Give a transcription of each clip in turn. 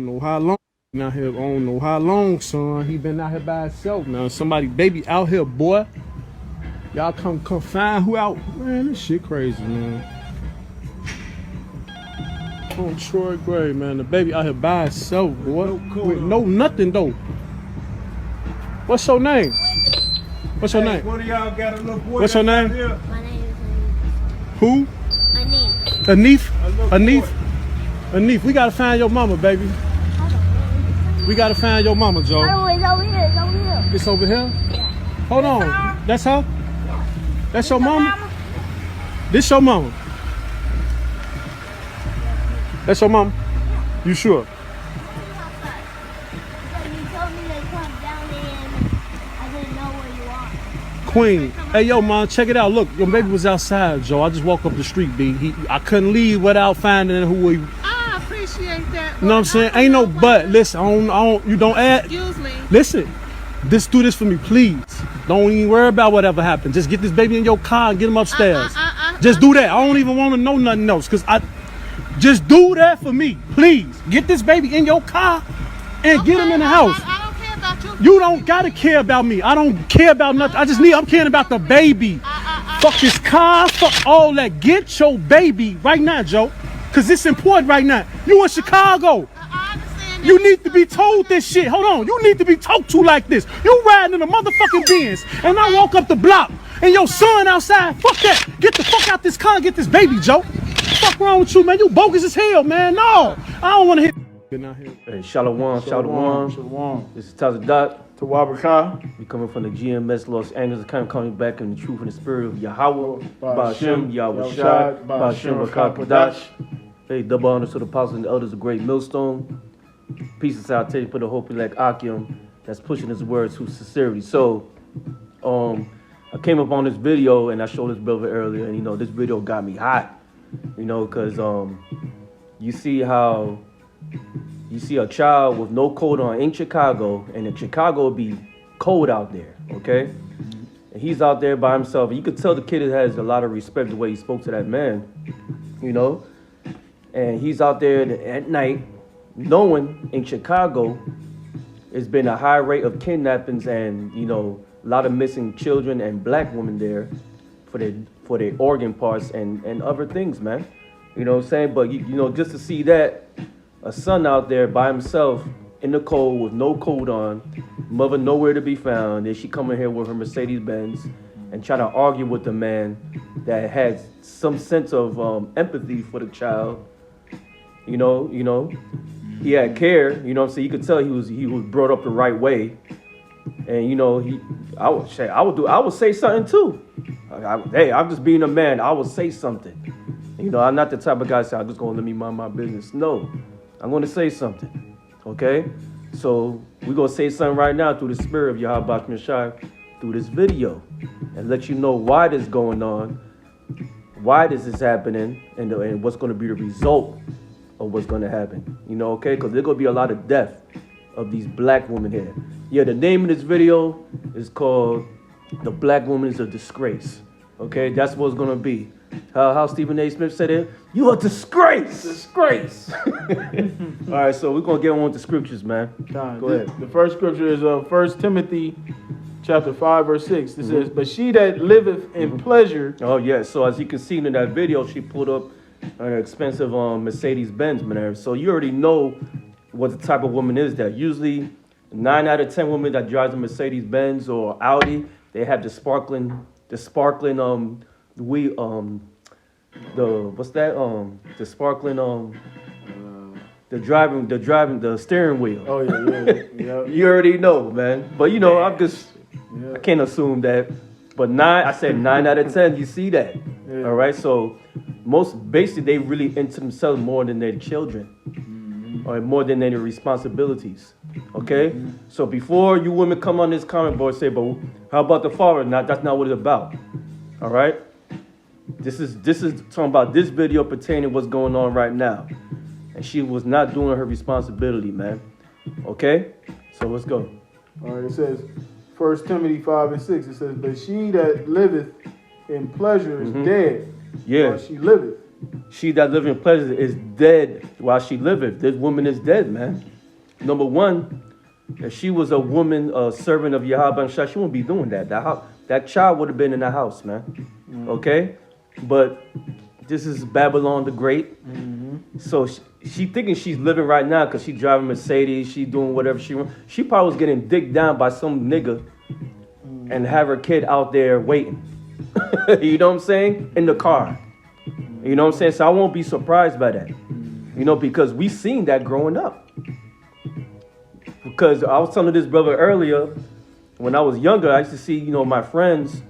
don't know how long. Out here, I don't know how long, son. He been out here by himself now. Somebody, baby, out here, boy. Y'all come find who out. Man, this shit crazy, man. On Troy Gray, man. The baby out here by himself, boy. With no nothing, though. What's your name? What's your name? One of y'all got a little boy. What's your name? My name is Who? Anif. Anif, we gotta find your mama, baby. We gotta find your mama, Joe. Oh, it's over here. It's over here. It's over here? Yeah. Hold on. That's her? That's your mama? This your mama? That's your mama? You sure? You told me to come down there and I didn't know where you are. Queen. Hey, yo, man, check it out. Look, your baby was outside, Joe. I just walked up the street, B. I couldn't leave without finding who he... I appreciate that. You know what I'm saying? Ain't no but. Listen, you don't add... Excuse me. Listen, just do this for me, please. Don't even worry about whatever happened. Just get this baby in your car and get him upstairs. Just do that. I don't even want to know nothing else, because just do that for me, please. Get this baby in your car and get him in the house. I don't care about you. You don't gotta care about me. I don't care about nothing. I'm caring about the baby. Fuck this car, fuck all that. Get your baby right now, Joe. Cause it's important right now. You in Chicago. I understand. You need to be told this shit. Hold on. You need to be talked to like this. You riding in a motherfucking Benz and I walk up the block and your son outside. Fuck that. Get the fuck out this car and get this baby, Joe. Fuck wrong with you, man? You bogus as hell, man. No. I don't want to hit. Hey, Shalom. This is Tazadat. Tawabaka. We coming from the GMS Los Angeles, kind of coming back in the truth and the spirit of Yahweh, Ba'ashem, Yahweh Shai, Ba'ashem, Rakah Kadash. Hey, double honors to the apostles and the elders of Great Millstone. Peace and salutation for the hope like Akim that's pushing his words with sincerity. So, I came up on this video and I showed this brother earlier, and this video got me hot. Because you see how you see a child with no coat on in Chicago, and in Chicago it'd be cold out there, okay? And he's out there by himself. You could tell the kid has a lot of respect the way he spoke to that man, And he's out there at night, knowing in Chicago it's been a high rate of kidnappings and, a lot of missing children and black women there for their organ parts and other things, man. You know what I'm saying? But, just to see that, a son out there by himself in the cold with no coat on, mother nowhere to be found, and she come in here with her Mercedes-Benz and try to argue with the man that had some sense of empathy for the child. He had care, what I'm saying? You could tell he was brought up the right way. And I would say something too. Hey, I'm just being a man. I would say something. I'm not the type of guy to say I'm just gonna let me mind my business. No, I'm gonna say something. Okay? So we're gonna say something right now through the spirit of Yahweh Shai through this video and let you know why this is going on, why this is happening, and what's gonna be the result of what's gonna happen. Okay? Because there's gonna be a lot of death of these black women here. Yeah, the name of this video is called The Black Woman is a Disgrace. Okay, that's what it's gonna be. How Stephen A. Smith said it, you a disgrace! Disgrace! All right, so we're gonna get on with the scriptures, man. Go ahead. The first scripture is 1 Timothy chapter 5, verse 6. It says, but she that liveth in pleasure. Oh, yeah, so as you can see in that video, she pulled up an expensive Mercedes-Benz, man. So you already know what the type of woman is that. Usually 9 out of 10 women that drives a Mercedes-Benz or Audi, they have the sparkling the sparkling steering wheel. Oh yeah. You already know, man. But I can't assume that. But 9 out of 10, you see that. Yeah. All right. So basically they really into themselves more than their children. Or more than their responsibilities. Okay? Mm-hmm. So before you women come on this comment board and say, but how about the father? That's not what it's about. All right? This is talking about this video pertaining to what's going on right now. And she was not doing her responsibility, man. Okay? So let's go. All right, it says 1 Timothy 5 and 6. It says, but she that liveth in pleasure is dead. Yeah. While she liveth. she that liveth in pleasure is dead while she liveth. This woman is dead, man. Number one, if she was a woman, a servant of Yahweh, she wouldn't be doing that. That child would have been in the house, man. Okay? But this is Babylon the Great. So she thinking she's living right now because she driving Mercedes, she doing whatever she wants. She probably was getting digged down by some nigga and have her kid out there waiting. You know what I'm saying? In the car. You know what I'm saying? So I won't be surprised by that. You know, because we seen that growing up. Because I was telling this brother earlier, when I was younger, I used to see, you know, my friends,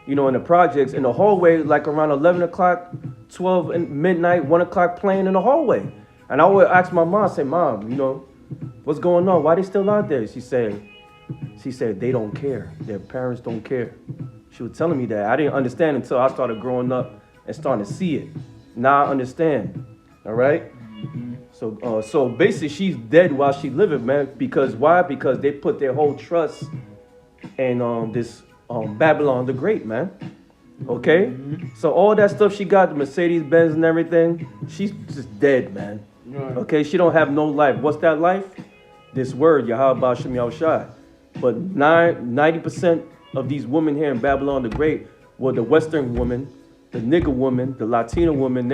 you know, in the projects, in the hallway, like around 11 o'clock, 12 and midnight, 1 o'clock playing in the hallway. And I would ask my mom, say, Mom, you know, what's going on? Why they still out there? She said, they don't care. Their parents don't care. She was telling me that. I didn't understand until I started growing up and starting to see it. Now I understand. All right? So basically she's dead while she living, man. Because why? Because they put their whole trust in this Babylon the Great, man. Okay? So all that stuff she got, the Mercedes Benz and everything, she's just dead, man. Right. Okay? She don't have no life. What's that life? This word, Yahweh Ba'Shem Yahushai. But 90% of these women here in Babylon the Great were the Western woman, the nigger woman, the Latina woman.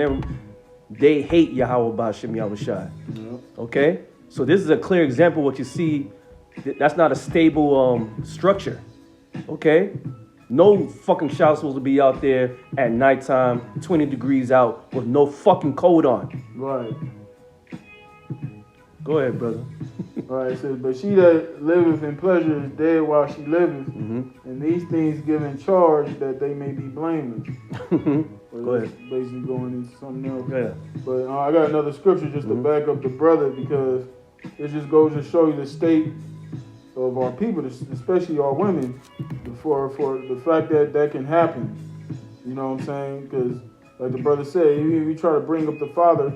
They hate Yahweh Ba'Shem Yahushai. Okay? So this is a clear example of what you see. That's not a stable structure. Okay? No fucking child supposed to be out there at nighttime, 20 degrees out, with no fucking coat on. Right. Go ahead, brother. All right, it says, but she that liveth in pleasure is dead while she liveth, and these things give in charge that they may be blameless. Go ahead. Basically going into something else. Yeah. But I got another scripture just to back up the brother, because it just goes to show you the state of our people, especially our women, for the fact that that can happen. You know what I'm saying? Because like the brother said, we try to bring up the father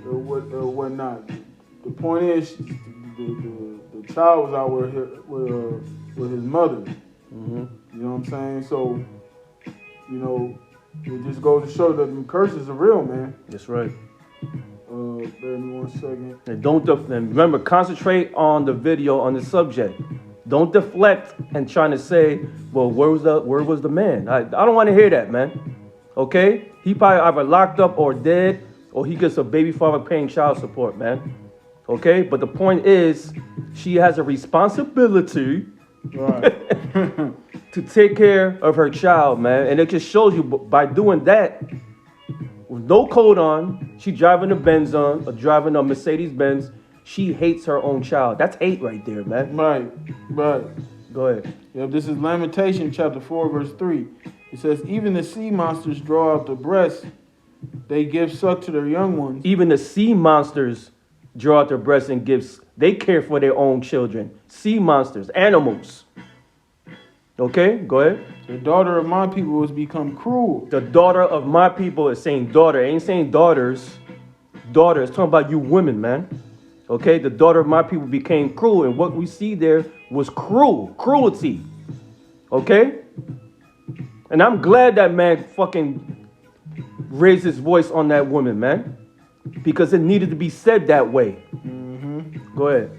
or whatnot. The point is, the child was out with his mother. You know what I'm saying? So, you know, it just goes to show that the curses are real, man. That's right. Bear me 1 second. And remember, concentrate on the video, on the subject. Don't deflect and trying to say, well, where was the man? I don't want to hear that, man. Okay? He probably either locked up or dead, or he gets a baby father paying child support, man. Okay? But the point is, she has a responsibility to take care of her child, man. And it just shows you by doing that, with no coat on, she driving a Benz on, or driving a Mercedes Benz, she hates her own child. That's hate right there, man. Right. Go ahead. Yep, this is Lamentation chapter 4, verse 3. It says, even the sea monsters draw out the breast, they give suck to their young ones. Even the sea monsters draw out their breasts and they care for their own children. Sea monsters, animals. Okay, go ahead. The daughter of my people has become cruel. The daughter of my people is saying daughter. It ain't saying daughters. Daughter. It's talking about you women, man. Okay, the daughter of my people became cruel. And what we see there was cruelty. Okay? And I'm glad that man fucking raised his voice on that woman, man. Because it needed to be said that way. Go ahead.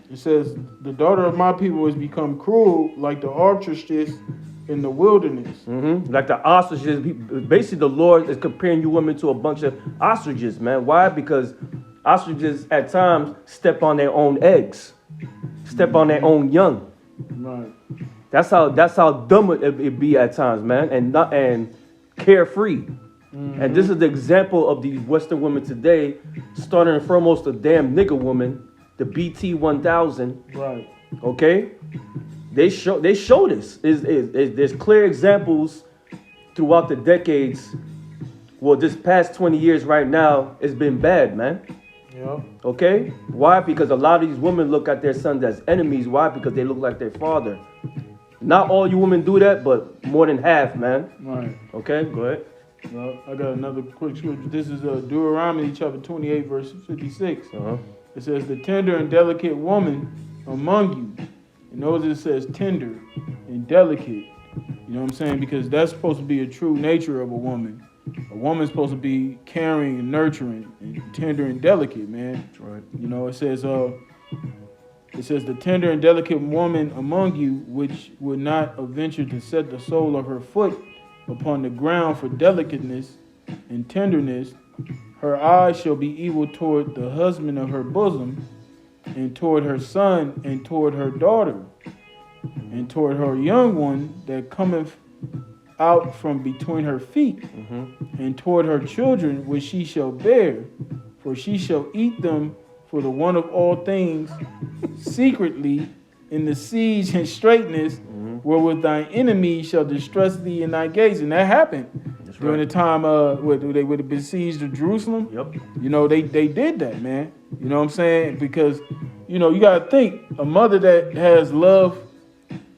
It says, the daughter of my people has become cruel like the ostriches in the wilderness. Like the ostriches. Basically, the Lord is comparing you women to a bunch of ostriches, man. Why? Because ostriches at times step on their own eggs, step on their own young. Right. That's how dumb it be at times, man, and carefree. And this is the example of these Western women today, starting and foremost the damn nigger woman, the BT 1000. Right. Okay, they show this. There's clear examples throughout the decades. Well, this past 20 years right now, it's been bad, man. Yeah. Okay? Why? Because a lot of these women look at their sons as enemies. Why? Because they look like their father. Not all you women do that, but more than half, man. Right. Okay? Go ahead. Well, I got another quick scripture. This is Deuteronomy chapter 28, verse 56. It says, the tender and delicate woman among you. And notice it says tender and delicate. You know what I'm saying? Because that's supposed to be a true nature of a woman. A woman's supposed to be caring and nurturing and tender and delicate, man. That's right. You know, it says the tender and delicate woman among you, which would not venture to set the sole of her foot upon the ground for delicateness and tenderness. Her eyes shall be evil toward the husband of her bosom, and toward her son, and toward her daughter, and toward her young one that cometh out from between her feet, and toward her children which she shall bear, for she shall eat them for the want of all things secretly in the siege and straitness, wherewith thine enemies shall distress thee in thy gates. And that happened during the time when they would have besieged of Jerusalem. Yep. You know, they did that, man. You know what I'm saying? Because, you know, you got to think, a mother that has love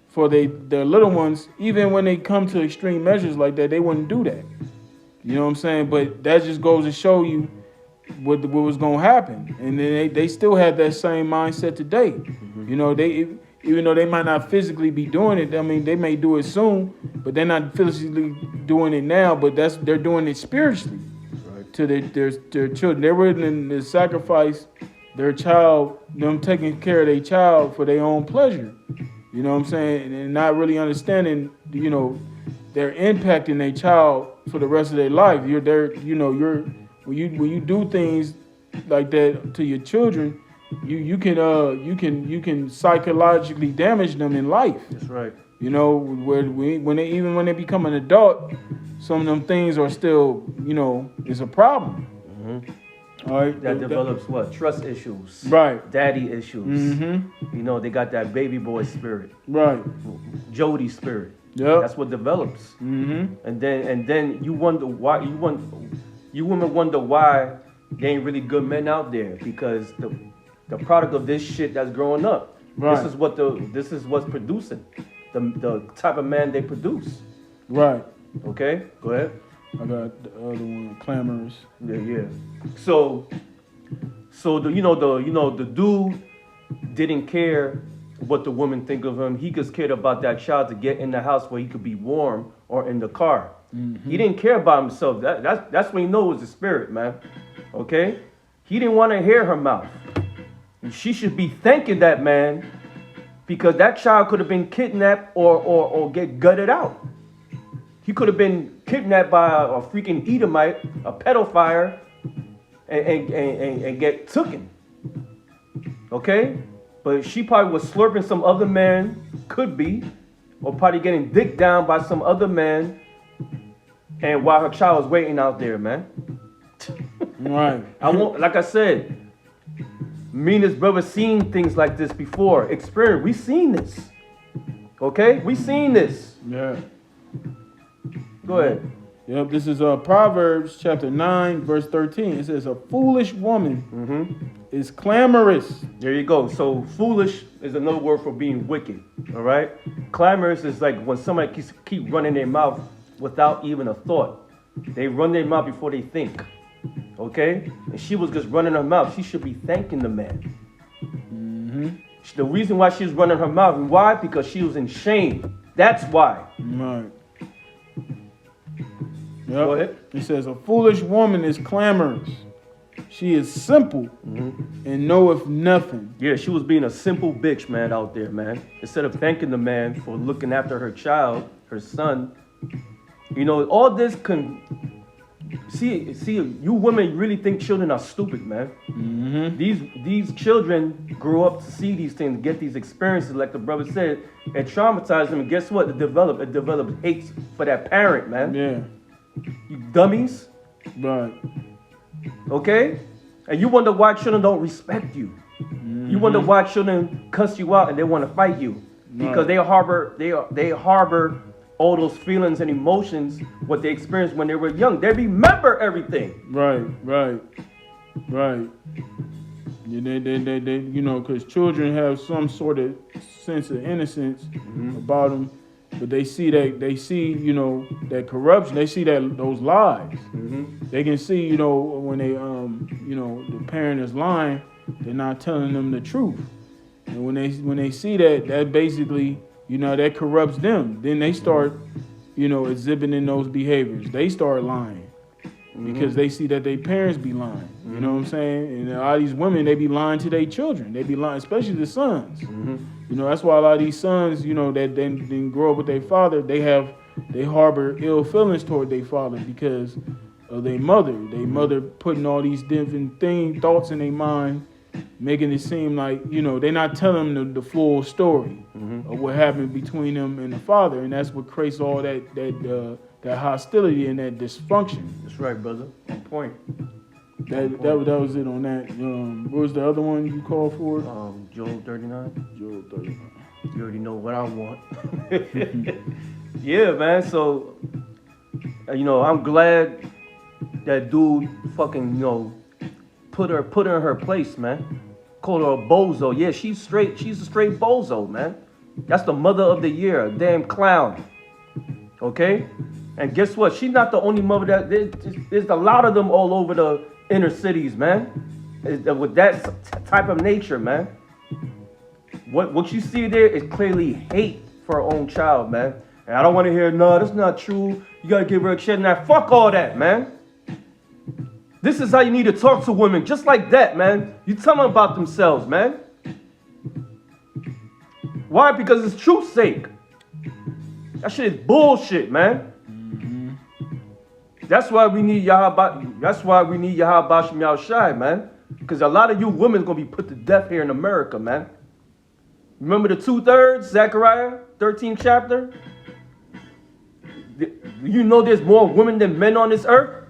for their little ones, even when they come to extreme measures like that, they wouldn't do that. You know what I'm saying? But that just goes to show you what was going to happen. And then they still have that same mindset today. You know, even though they might not physically be doing it, I mean, they may do it soon, but they're not physically doing it now, but they're doing it spiritually to their children. They're willing to sacrifice their child, them taking care of their child for their own pleasure. You know what I'm saying? And not really understanding, you know, they're impacting their child for the rest of their life. When you do things like that to your children, you can psychologically damage them in life. That's right. You know, when they become an adult, some of them things are still, you know, is a problem. All right. That develops what? Trust issues. Right. Daddy issues. You know, they got that baby boy spirit. Right. Jody spirit. Yep. That's what develops. And then you wonder why you women wonder why there ain't really good men out there, because the product of this shit that's growing up. Right. This is what's producing the type of man they produce. Right. Okay, go ahead. I got the other one, clamorous. Yeah. So the dude didn't care what the women think of him. He just cared about that child to get in the house where he could be warm, or in the car. He didn't care about himself. That's when he knows it was the spirit, man. Okay? He didn't want to hear her mouth. And she should be thanking that man, because that child could have been kidnapped or get gutted out. He could have been kidnapped by a freaking Edomite, a pedophile, and get taken. Okay? But she probably was slurping some other man, could be, or probably getting dicked down by some other man, and while her child was waiting out there, man. Right. Like I said, me and his brother seen things like this before. Experience. We seen this. Okay? We seen this. Yeah. Go ahead. Yep, this is Proverbs chapter 9, verse 13. It says, a foolish woman is clamorous. There you go. So foolish is another word for being wicked. All right? Clamorous is like when somebody keep running their mouth without even a thought. They run their mouth before they think. Okay? And she was just running her mouth. She should be thanking the man. The reason why she's running her mouth, why? Because she was in shame. That's why. Right. Yep. Go ahead. It says, a foolish woman is clamorous. She is simple and knoweth nothing. Yeah, she was being a simple bitch, man, out there, man. Instead of thanking the man for looking after her child, her son. You know, all this can... See, you women really think children are stupid, man. These children grow up to see these things, get these experiences, like the brother said, and traumatize them. And guess what? It develops hate for that parent, man. Yeah. You dummies. Right. Okay? And you wonder why children don't respect you. You wonder why children cuss you out and they want to fight you. Because they harbor all those feelings and emotions, what they experienced when they were young. They remember everything. Right. Yeah, they you know, because children have some sort of sense of innocence about them, but they see, you know, that corruption. They see those lies. They can see, you know, when they, you know, the parent is lying, they're not telling them the truth. And when they see that basically, you know, that corrupts them. Then they start, you know, exhibiting those behaviors. They start lying. because they see that their parents be lying. You know what I'm saying? And a lot of these women, they be lying to their children. They be lying, especially the sons. You know, that's why a lot of these sons, you know, that didn't grow up with their father, they harbor ill feelings toward their father because of their mother. Their mother putting all these different thoughts in their mind, making it seem like, you know, they're not telling them the full story of what happened between them and the father, and that's what creates all that hostility and that dysfunction. That's right, brother. On point. That was it on that. What was the other one you called for? Joel 39. Joel 39. You already know what I want. Yeah, man. So, you know, I'm glad that dude fucking, you know, put her in her place, man. Called her a bozo. Yeah, she's a straight bozo, man. That's the mother of the year, a damn clown. Okay? And guess what? She's not the only mother there's a lot of them all over the inner cities, man. With that type of nature, man. What you see there is clearly hate for her own child, man. And I don't want to hear, no, that's not true. You got to give her a chance. Now, fuck all that, man. This is how you need to talk to women, just like that, man. You tell them about themselves, man. Why? Because it's truth's sake. That shit is bullshit, man. That's why we need Yahweh. That's why we need Yahweh Bashem Yahushai, man. Because a lot of you women gonna be put to death here in America, man. Remember the 2/3, Zechariah 13th chapter? You know there's more women than men on this earth?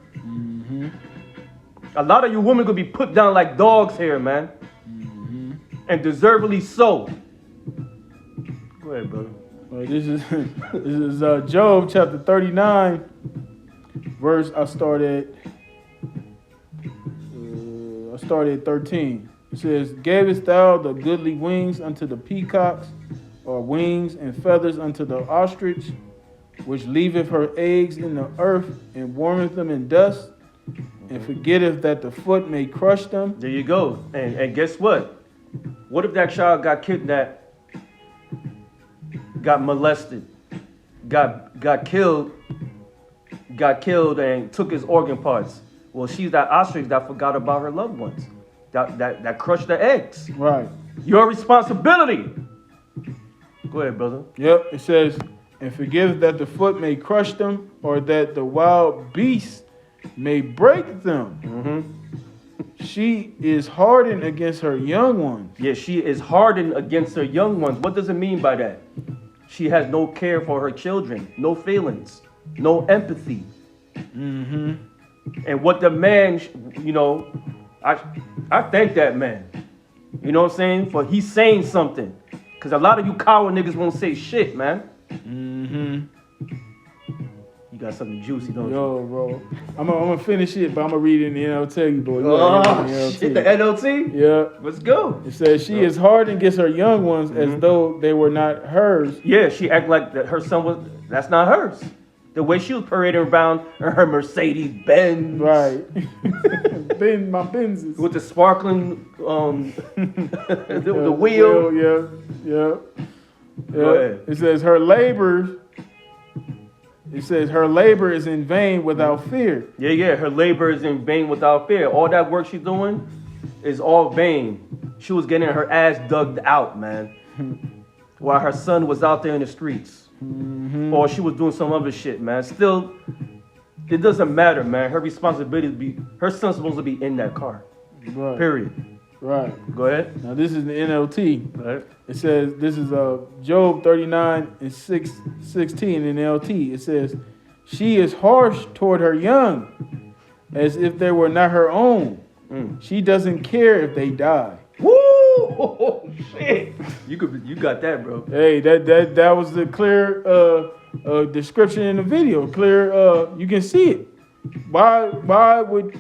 A lot of you women gonna be put down like dogs here, man. And deservedly so. Go ahead, brother. This is Job chapter 39, verse. I started at 13. It says, "Gavest thou the goodly wings unto the peacocks, or wings and feathers unto the ostrich, which leaveth her eggs in the earth and warmeth them in dust, and forgetteth that the foot may crush them?" There you go. And guess what? What if that child got kidnapped, got molested, got killed and took his organ parts? Well, she's that ostrich that forgot about her loved ones, that crushed the eggs. Right. Your responsibility. Go ahead, brother. Yep. It says, "And forgive that the foot may crush them, or that the wild beast may break them." She is hardened against her young ones. Yeah, she is hardened against her young ones. What does it mean by that? She has no care for her children, no feelings, no empathy. And what the man, you know, I thank that man. You know what I'm saying? For he's saying something. Because a lot of you coward niggas won't say shit, man. You got something juicy, don't you? Yo, bro. I'm gonna finish it, but I'm gonna read it in the NLT, boy. Shit, the NLT? Yeah. Let's go. It says, "She is hardened against her young ones as though they were not hers." Yeah, she act like that her son was, that's not hers. The way she was parading around in her Mercedes Benz. Right. My Benzes. With the sparkling, the wheel. Yeah. Go ahead. It says her labor is in vain without fear. Yeah, her labor is in vain without fear. All that work she's doing is all vain. She was getting her ass dug out, man. While her son was out there in the streets. Or she was doing some other shit, man. Still, it doesn't matter, man. Her responsibility her son's supposed to be in that car. Right. Period. Right. Go ahead. Now this is the NLT. Right. It says, this is Job 39 and 16 in NLT. It says, "She is harsh toward her young, as if they were not her own. She doesn't care if they die." Woo! Oh, shit. You got that, bro. Hey, that was the clear description in the video. Clear, you can see it. Why would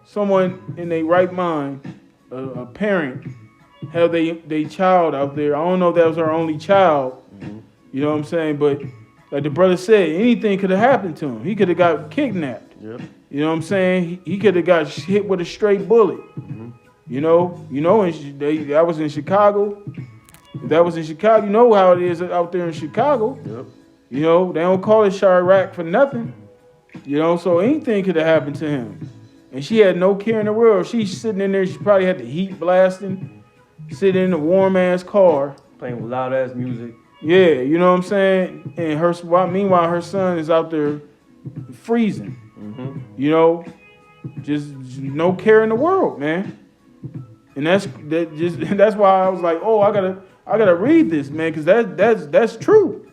someone in their right mind, a parent, have they child out there? I don't know if that was her only child. You know what I'm saying? But like the brother said, anything could have happened to him. He could have got kidnapped. Yep. You know what I'm saying? He could have got hit with a straight bullet. You know, that was in Chicago. That was in Chicago. You know how it is out there in Chicago. Yep. You know, they don't call it Chirac for nothing. You know, so anything could have happened to him. And she had no care in the world. She's sitting in there, she probably had the heat blasting, sitting in a warm ass car. Playing with loud ass music. Yeah, you know what I'm saying? And meanwhile, her son is out there freezing. Mm-hmm. You know, just no care in the world, man. And that's why I was like, oh, I gotta read this, man, because that's true.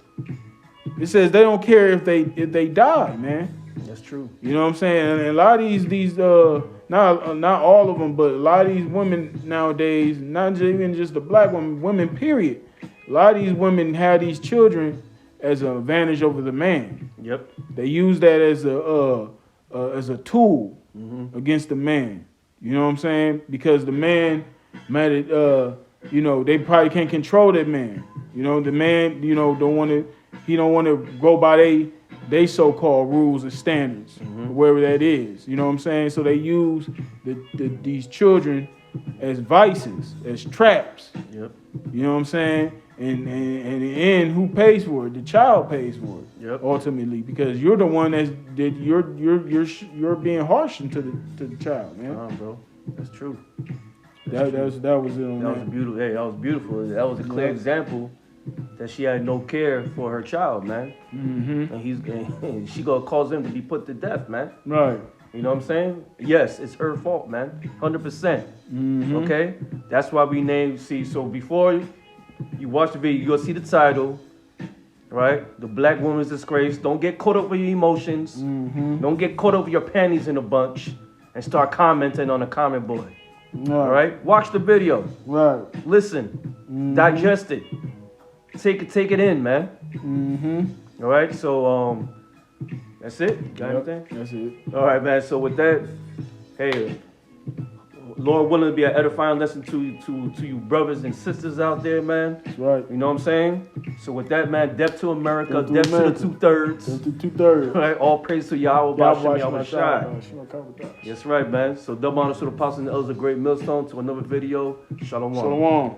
It says they don't care if they die, man. That's true. You know what I'm saying? And a lot of these not all of them, but a lot of these women nowadays, not even just the black women period. A lot of these women have these children as an advantage over the man. Yep. They use that as a tool against the man. You know what I'm saying? Because the man, they probably can't control that man. You know, the man, don't want to go by they so-called rules and standards, wherever that is. You know what I'm saying? So they use these children as vices, as traps. Yep. You know what I'm saying? And in the end, who pays for it? The child pays for it. Yep. Ultimately, because you're the one that you're being harsh to the child, man. Bro, that's true. That was it on That was beautiful. Hey, that was beautiful. That was a clear example that she had no care for her child, man. Mm-hmm. And she gonna cause him to be put to death, man. Right. You know what I'm saying? Yes, it's her fault, man. 100%. Mm-hmm. Okay? That's why we named, so before you watch the video, you'll see the title, right? The black woman's disgrace. Don't get caught up with your emotions. Mm-hmm. Don't get caught up with your panties in a bunch and start commenting on the comment board. All right? Watch the video. Right. Listen. Digest it. Take it in, man. Mm-hmm. All right? So, that's it? Got anything? That's it. All right, man. So with that, hey, Lord willing, to be an edifying lesson to you brothers and sisters out there, man. That's right. You know what I'm saying? So with that, man, death to America, Death to death America. to the 2/3. Death to 2/3. Right? All praise to Yahweh, Yahweh Shai. Shai. That's right, man. So double honor to the apostles and the elders of Great Millstone. To another video. Shalom. Shalom.